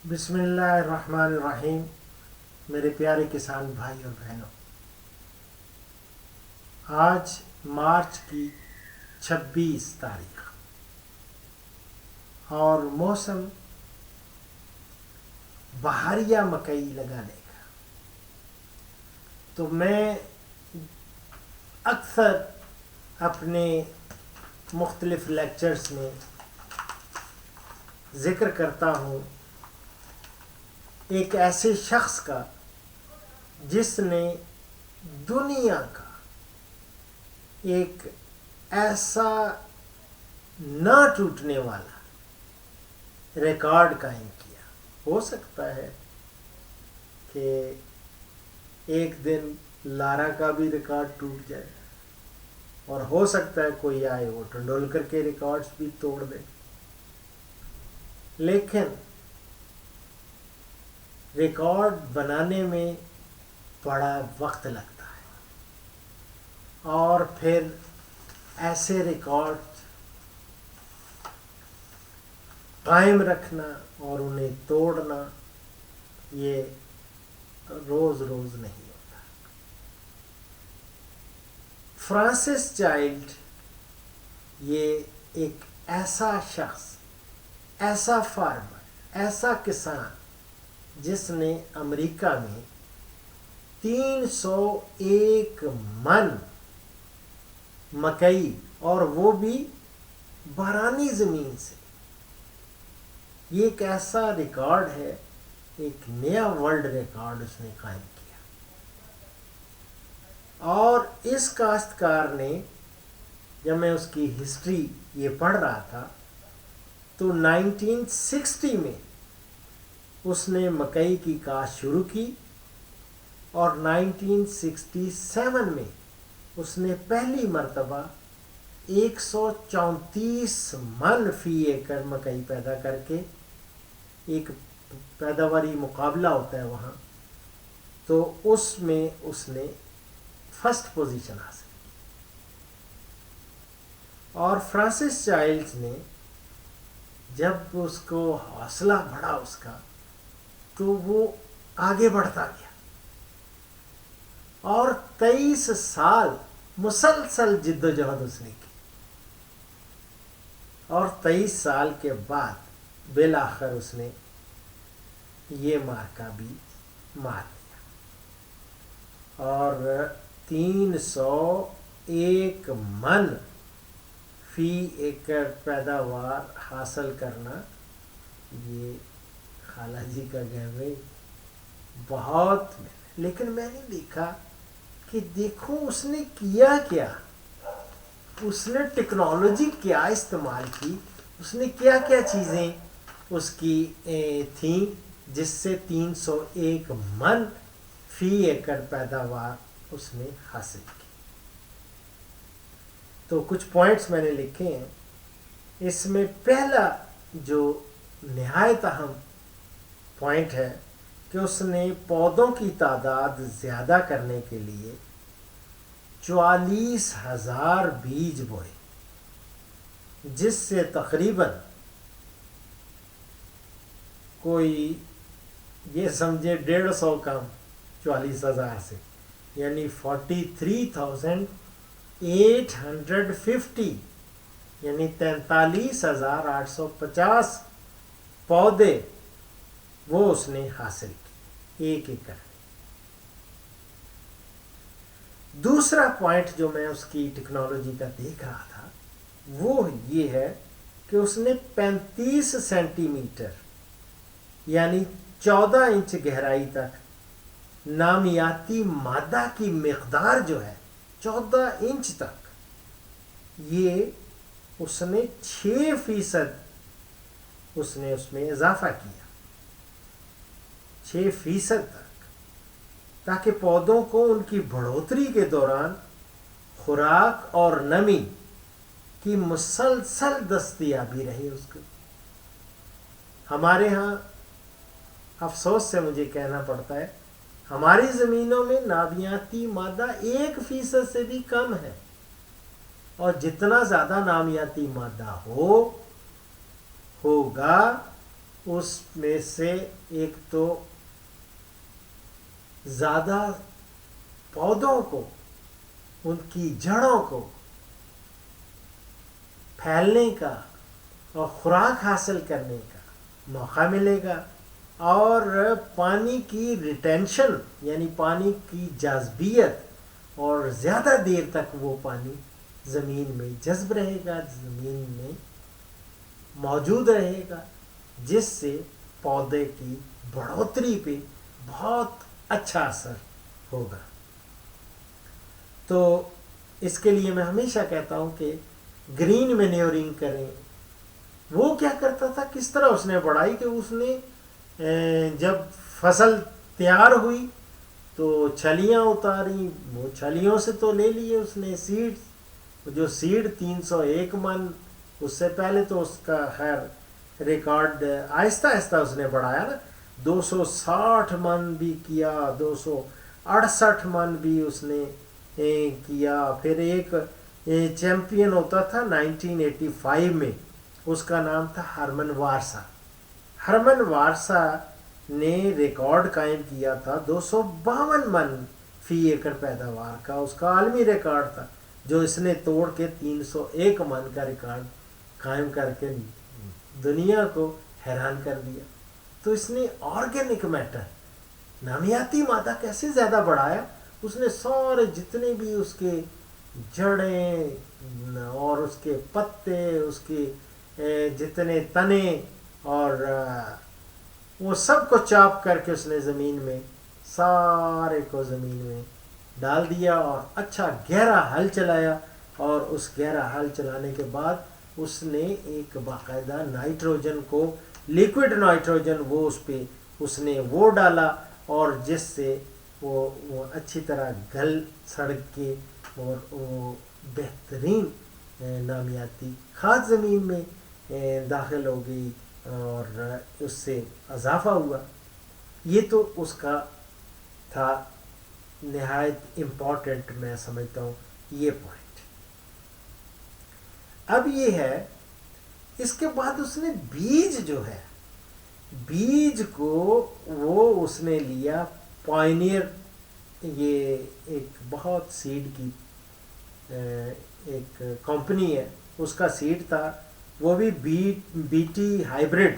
بسم اللہ الرحمن الرحیم۔ میرے پیارے کسان بھائی اور بہنوں، آج مارچ کی 26 تاریخ اور موسم بہاریہ مکئی لگانے کا۔ تو میں اکثر اپنے مختلف لیکچرز میں ذکر کرتا ہوں ایک ایسے شخص کا جس نے دنیا کا ایک ایسا نہ ٹوٹنے والا ریکارڈ قائم کیا۔ ہو سکتا ہے کہ ایک دن لارا کا بھی ریکارڈ ٹوٹ جائے، اور ہو سکتا ہے کوئی آئے وہ ٹنڈولکر کے ریکارڈز بھی توڑ دے، لیکن ریکارڈ بنانے میں بڑا وقت لگتا ہے، اور پھر ایسے ریکارڈ قائم رکھنا اور انہیں توڑنا یہ روز روز نہیں ہوتا۔ فرانسس چائلڈ یہ ایک ایسا شخص، ایسا فارمر، ایسا کسان جس نے امریکہ میں 301 من مکئی، اور وہ بھی بارانی زمین سے، یہ ایک ایسا ریکارڈ ہے، ایک نیا ورلڈ ریکارڈ اس نے قائم کیا۔ اور اس کاشتکار نے، جب میں اس کی ہسٹری یہ پڑھ رہا تھا تو 1960 میں اس نے مکئی کی کاشت شروع کی، اور 1967 میں اس نے پہلی مرتبہ 134 من فی ایکڑ مکئی پیدا کر کے، ایک پیداواری مقابلہ ہوتا ہے وہاں، تو اس میں اس نے فرسٹ پوزیشن حاصل کی۔ اور فرانسس چائلڈز نے جب اس کو حوصلہ بڑھا اس کا، تو وہ آگے بڑھتا گیا، اور 23 سال مسلسل جد و جہد اس نے کی، اور 23 سال کے بعد بالآخر اس نے یہ مارکہ بھی مار لیا، اور 301 من فی ایکڑ پیداوار حاصل کرنا، یہ خالہ جی کا گہوے بہت، لیکن میں نے دیکھا کہ دیکھو اس نے کیا کیا، اس نے ٹیکنالوجی کیا استعمال کی، اس نے کیا کیا چیزیں اس کی تھیں جس سے 301 من فی ایکڑ پیداوار اس نے حاصل کی۔ تو کچھ پوائنٹس میں نے لکھے ہیں۔ اس میں پہلا جو نہایت اہم پوائنٹ ہے کہ اس نے پودوں کی تعداد زیادہ کرنے کے لیے 44,000 بیج بوئے، جس سے تقریباً کوئی یہ سمجھے 150 کم 44,000 سے، یعنی 43,850، یعنی 43,850 پودے وہ اس نے حاصل کی ایک ایکڑ۔ دوسرا پوائنٹ جو میں اس کی ٹیکنالوجی کا دیکھ رہا تھا وہ یہ ہے کہ اس نے 35 سینٹی میٹر یعنی 14 انچ گہرائی تک نامیاتی مادہ کی مقدار جو ہے 14 انچ تک، یہ اس نے 6% اس میں اضافہ کیا، 6% تک، تاکہ پودوں کو ان کی بڑھوتری کے دوران خوراک اور نمی کی مسلسل دستیابی رہے اس کو۔ ہمارے ہاں افسوس سے مجھے کہنا پڑتا ہے، ہماری زمینوں میں نامیاتی مادہ 1% سے بھی کم ہے، اور جتنا زیادہ نامیاتی مادہ ہوگا اس میں سے ایک تو زیادہ پودوں کو، ان کی جڑوں کو پھیلنے کا اور خوراک حاصل کرنے کا موقع ملے گا، اور پانی کی ریٹینشن یعنی پانی کی جاذبیت، اور زیادہ دیر تک وہ پانی زمین میں جذب رہے گا، زمین میں موجود رہے گا، جس سے پودے کی بڑھوتری پہ بہت اچھا اثر ہوگا۔ تو اس کے لیے میں ہمیشہ کہتا ہوں کہ گرین مینیورنگ کریں۔ وہ کیا کرتا تھا، کس طرح اس نے بڑھائی کہ اس نے جب فصل تیار ہوئی تو چھلیاں اتاری، وہ چھلیوں سے تو لے لیے اس نے سیڈ، جو سیڈ 301 من، اس سے پہلے تو اس کا خیر ریکارڈ آہستہ آہستہ اس نے بڑھایا نا، 260 من بھی کیا، 268 من بھی اس نے کیا۔ پھر ایک چیمپئن ہوتا تھا 1985 میں، اس کا نام تھا ہرمن وارسا۔ ہرمن وارسا نے ریکارڈ قائم کیا تھا 252 من فی ایکڑ پیداوار کا، اس کا عالمی ریکارڈ تھا، جو اس نے توڑ کے 301 من کا ریکارڈ قائم کر کے دنیا کو حیران کر دیا۔ تو اس نے آرگینک میٹر، نامیاتی مادہ کیسے زیادہ بڑھایا، اس نے سارے جتنے بھی اس کے جڑیں اور اس کے پتے، اس کے جتنے تنے، اور وہ سب کو چاپ کر کے اس نے زمین میں، سارے کو زمین میں ڈال دیا، اور اچھا گہرا ہل چلایا، اور اس گہرا ہل چلانے کے بعد اس نے ایک باقاعدہ نائٹروجن کو، لیکوڈ نائٹروجن، وہ اس پہ اس نے وہ ڈالا، اور جس سے وہ اچھی طرح گل سڑ کے، اور وہ بہترین نامیاتی کھاد زمین میں داخل ہو گئی، اور اس سے اضافہ ہوا۔ یہ تو اس کا تھا نہایت امپورٹنٹ، میں سمجھتا ہوں یہ پوائنٹ۔ اب یہ ہے، اس کے بعد اس نے بیج جو ہے، بیج کو وہ اس نے لیا پائنیئر، یہ ایک بہت سیڈ کی ایک کمپنی ہے، اس کا سیڈ تھا، وہ بھی بی ٹی ہائیبرڈ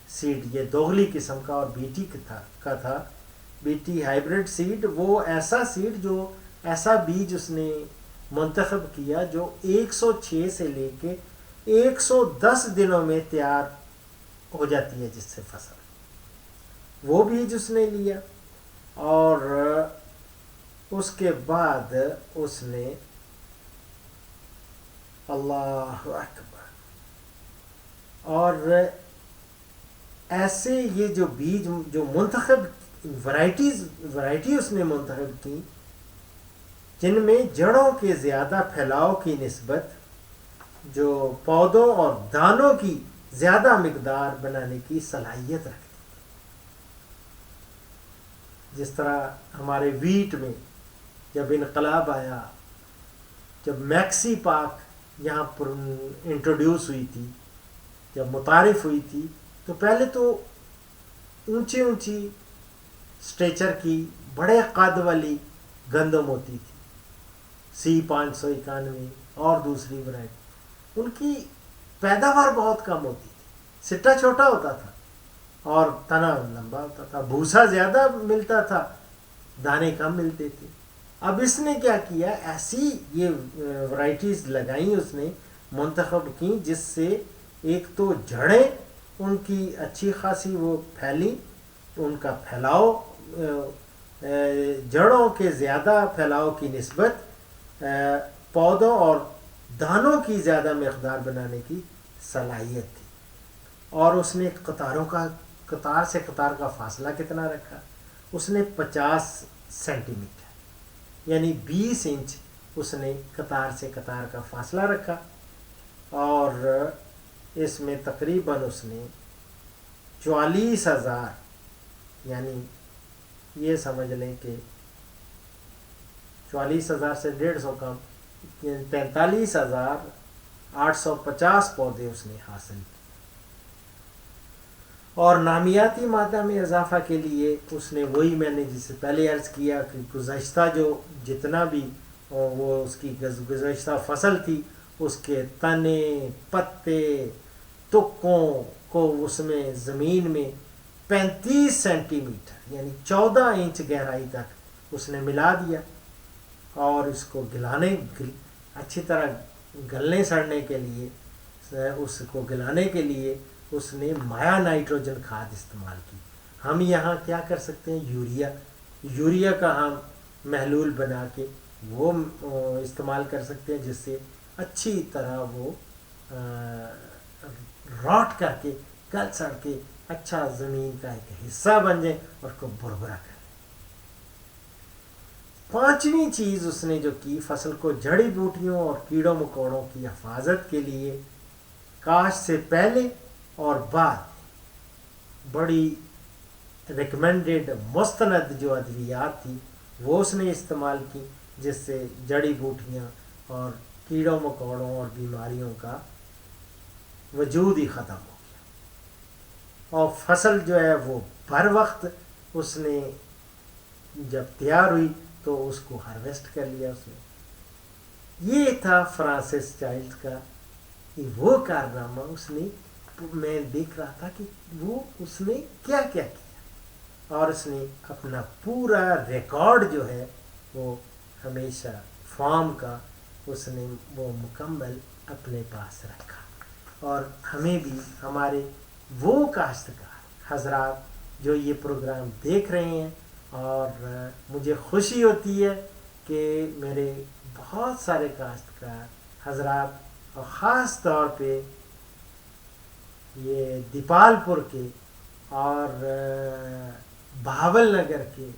سیڈ، یہ دوغلی قسم کا، اور بی ٹی کا تھا، بی ٹی ہائیبرڈ سیڈ۔ وہ ایسا سیڈ، جو ایسا بیج اس نے منتخب کیا جو 106 سے لے کے 110 دنوں میں تیار ہو جاتی ہے جس سے فصل، وہ بیج اس نے لیا، اور اس کے بعد اس نے، اللہ اکبر، اور ایسے یہ جو بیج، جو منتخب ورائٹی اس نے منتخب کی، جن میں جڑوں کے زیادہ پھیلاؤ کی نسبت، جو پودوں اور دانوں کی زیادہ مقدار بنانے کی صلاحیت رکھتی، جس طرح ہمارے ویٹ میں جب انقلاب آیا، جب میکسی پاک یہاں پر انٹروڈیوس ہوئی تھی، جب متعارف ہوئی تھی، تو پہلے تو اونچی سٹیچر کی بڑے قد والی گندم ہوتی تھی، C591 اور دوسری ورائٹی، ان کی پیداوار بہت کم ہوتی تھی، سٹا چھوٹا ہوتا تھا اور تنا لمبا ہوتا تھا، بھوسا زیادہ ملتا تھا، دانے کم ملتے تھے۔ اب اس نے کیا کیا، ایسی یہ ورائٹیز لگائیں، اس نے منتخب کی، جس سے ایک تو جڑیں ان کی اچھی خاصی وہ پھیلی، ان کا پھیلاؤ، جڑوں کے زیادہ پھیلاؤ کی نسبت پودوں اور دانوں کی زیادہ مقدار بنانے کی صلاحیت تھی۔ اور اس نے قطار سے قطار کا فاصلہ کتنا رکھا، اس نے 50 سینٹی میٹر، یعنی 20 انچ اس نے قطار سے قطار کا فاصلہ رکھا، اور اس میں تقریباً اس نے 44,000، یعنی یہ سمجھ لیں کہ 44,000 سے 150 کم، 43,850 پودے اس نے حاصل کیے۔ اور نامیاتی مادہ میں اضافہ کے لیے اس نے وہی میں نے جس سے پہلے عرض کیا کہ گزشتہ جو جتنا بھی وہ اس کی گزشتہ فصل تھی اس کے تنے پتے تکوں کو اس میں زمین میں 35 سینٹی میٹر یعنی 14 انچ گہرائی تک اس نے ملا دیا، اور اس کو اچھی طرح گلنے سڑنے کے لیے اس کو گلانے کے لیے اس نے مایا نائٹروجن کھاد استعمال کی۔ ہم یہاں کیا کر سکتے ہیں، یوریا کا ہم محلول بنا کے وہ استعمال کر سکتے ہیں، جس سے اچھی طرح وہ راٹ کر کے گل سڑ کے اچھا زمین کا ایک حصہ بن جائے اور کو بربرا کر۔ پانچویں چیز اس نے جو کی، فصل کو جڑی بوٹیوں اور کیڑوں مکوڑوں کی حفاظت کے لیے کاشت سے پہلے اور بعد بڑی ریکمینڈڈ مستند جو ادویات تھی وہ اس نے استعمال کی، جس سے جڑی بوٹیاں اور کیڑوں مکوڑوں اور بیماریوں کا وجود ہی ختم ہو گیا، اور فصل جو ہے وہ بر وقت اس نے جب تیار ہوئی تو اس کو ہارویسٹ کر لیا اس نے۔ یہ تھا فرانسس چائلڈ کا وہ کارنامہ۔ اس نے، میں دیکھ رہا تھا کہ وہ اس نے کیا کیا کیا، اور اس نے اپنا پورا ریکارڈ جو ہے وہ ہمیشہ فارم کا اس نے وہ مکمل اپنے پاس رکھا، اور ہمیں بھی ہمارے وہ کاشتکار حضرات جو یہ پروگرام دیکھ رہے ہیں، اور مجھے خوشی ہوتی ہے کہ میرے بہت سارے کاشتکار حضرات، اور خاص طور پہ یہ دیپال پور کے اور بہاول نگر کے،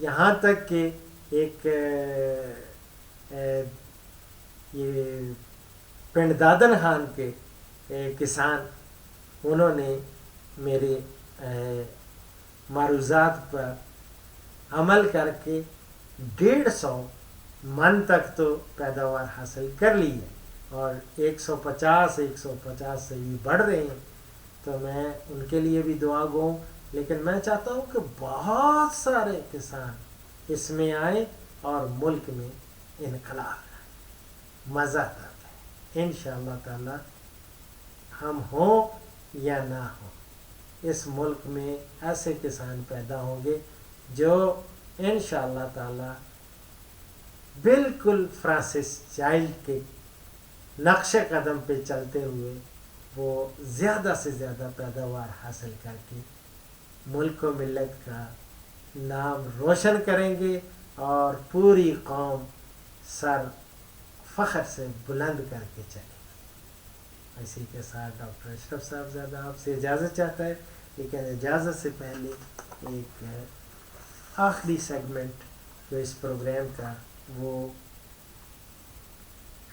یہاں تک کہ ایک یہ پنڈ دادن خان کے کسان، انہوں نے میرے معروضات پر عمل کر کے 150 من تک تو پیداوار حاصل کر لی ہے، اور 150 سے بھی بڑھ رہے ہیں۔ تو میں ان کے لیے بھی دعا گو ہوں، لیکن میں چاہتا ہوں کہ بہت سارے کسان اس میں آئیں اور ملک میں انقلاب لائیں، مزہ آتا ہے۔ انشاءاللہ تعالی ہم ہوں یا نہ ہوں، اس ملک میں ایسے کسان پیدا ہوں گے جو انشاءاللہ تعالی بالکل فرانسس چائلڈ کے نقش قدم پہ چلتے ہوئے وہ زیادہ سے زیادہ پیداوار حاصل کر کے ملک و ملت کا نام روشن کریں گے، اور پوری قوم سر فخر سے بلند کر کے چلے گی۔ اسی کے ساتھ ڈاکٹر اشرف صاحب زیادہ آپ سے اجازت چاہتا ہے، لیکن اجازت سے پہلے ایک آخری سیگمنٹ جو اس پروگرام کا، وہ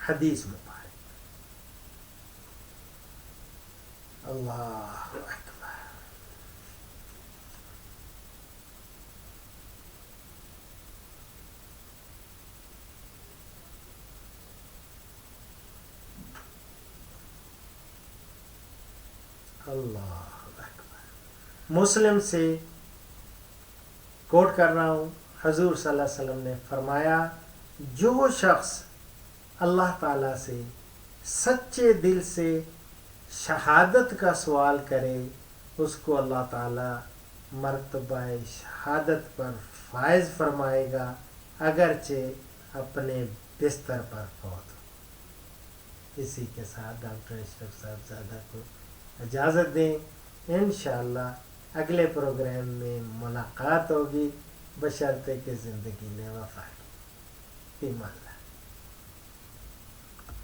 حدیث مبارک۔ اللہ اکبر۔ اللہ اکبر۔ مسلم سے کوٹ کر رہا ہوں، حضور صلی اللہ علیہ وسلم نے فرمایا، جو شخص اللہ تعالیٰ سے سچے دل سے شہادت کا سوال کرے، اس کو اللہ تعالیٰ مرتبہ شہادت پر فائز فرمائے گا، اگرچہ اپنے بستر پر فوت ہو۔ اسی کے ساتھ ڈاکٹر اشرف صاحب زادہ کو اجازت دیں، انشاءاللہ اگلے پروگرام میں ملاقات ہوگی، بشرطے کہ زندگی نے وفا کی۔ ایمان۔